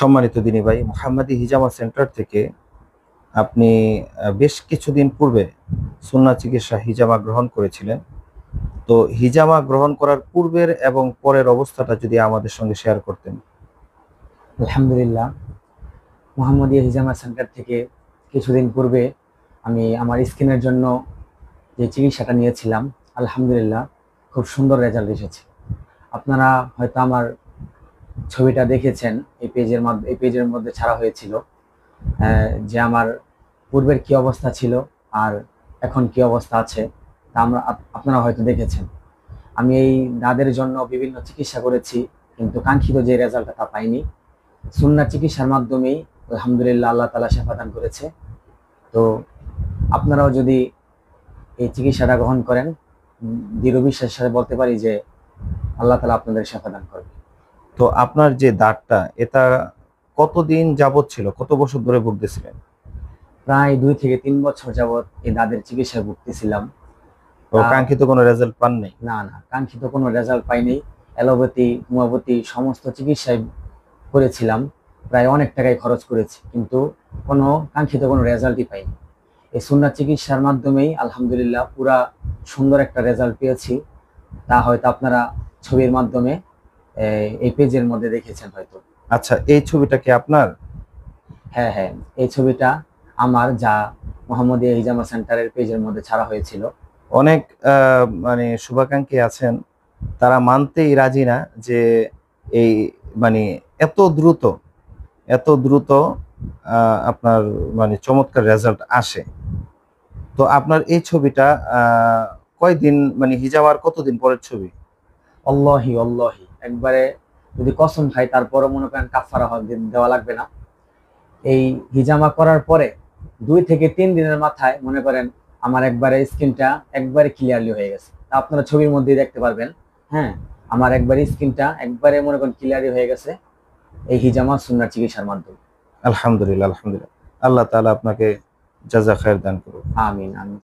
সম্মানিত দিনী ভাই, মোহাম্মদী হিজামা সেন্টার থেকে আপনি বেশ কিছুদিন পূর্বে সুন্নাহ চিকিৎসা হিজামা গ্রহণ করেছিলেন। তো হিজামা গ্রহণ করার পূর্বের এবং পরের অবস্থাটা যদি আমাদের সঙ্গে শেয়ার করতেন। আলহামদুলিল্লাহ, মোহাম্মদিয়া হিজামা সেন্টার থেকে কিছুদিন পূর্বে আমি আমার স্কিনের জন্য যে চিকিৎসাটা নিয়েছিলাম, আলহামদুলিল্লাহ খুব সুন্দর রেজাল্ট এসেছে। আপনারা হয়তো আমার ছবিটা দেখেছেন, এই পেজের মধ্যে ছাড়া হয়েছিল যে আমার পূর্বের কি অবস্থা ছিল আর এখন কি অবস্থা আছে, তা আপনারা হয়তো দেখেছেন। আমি এই দাঁতের জন্য বিভিন্ন চিকিৎসা করেছি, কিন্তু কাঙ্ক্ষিত যে রেজাল্টটা তা পাইনি। সুন্নাহ চিকিৎসার মাধ্যমেই আলহামদুলিল্লাহ আল্লাহ তাআলা শেফা দান করেছে। তো আপনারাও যদি এই চিকিৎসাটা গ্রহণ করেন, দৃঢ় বিশ্বাসের সাথে বলতে পারি যে আল্লাহ তাআলা আপনাদের শেফা দান করবে। তো আপনার যে দাঁতটা, এটা কতদিন যাবত ছিল, কত বছর ধরে ভুগতেছিলেন? প্রায় 2 থেকে 3 বছর যাবৎ এই দাঁতের চিকিৎসায় ভুগতেছিলাম। তো তা কাঙ্ক্ষিত কোনো রেজাল্ট পান নাই? না, কাঙ্ক্ষিত কোনো রেজাল্ট পাইনি। অ্যালোপ্যাথি, হোমিওপ্যাথি সমস্ত চিকিৎসায় করেছিলাম, প্রায় অনেক টাকাই খরচ করেছি, কিন্তু কাঙ্ক্ষিত কোনো রেজাল্টই পাইনি। এই সুন্নাহ চিকিৎসার মাধ্যমেই আলহামদুলিল্লাহ পুরা সুন্দর একটা রেজাল্ট পেয়েছি। তা হয়তো আপনারা ছবির মাধ্যমে এই পেজের মধ্যে দেখেছেন হয়তো। আচ্ছা, এই ছবিটা কি আপনার? হ্যাঁ, এই ছবিটা আমার, যা মোহাম্মদিয়া হিজামা সেন্টারের পেজের মধ্যে ছাড়া হয়েছিল। অনেক মানে শুভাকাঙ্ক্ষী আছেন, তারা মানতেই রাজি না যে এই মানে এত দ্রুত এত দ্রুত আপনার মানে চমৎকার রেজাল্ট আসে। তো আপনার এই ছবিটা কয়দিন, মানে হিজামার কতদিন পরের ছবি? অল্লাহি একবারে যদি কসম খাই তারপরও মনে করেন কাফারা দেওয়া লাগবে না। এই হিজামা করার পরে 2 থেকে 3 দিনের মাথায় মনে করেন আমার একবারে স্কিনটা একবারে ক্লিয়ারলি হয়ে গেছে। তা আপনারা ছবির মধ্যেই দেখতে পারবেন। হ্যাঁ, আমার একবারে স্কিনটা একবারে মনে করেন ক্লিয়ারলি হয়ে গেছে এই হিজামা সুন্নাহ চিকিৎসার মাধ্যমে। আলহামদুলিল্লাহ, আলহামদুলিল্লাহ। আল্লাহ তাআলা আপনাকে জাযা খায়ের দান করুন। আমিন, আমিন।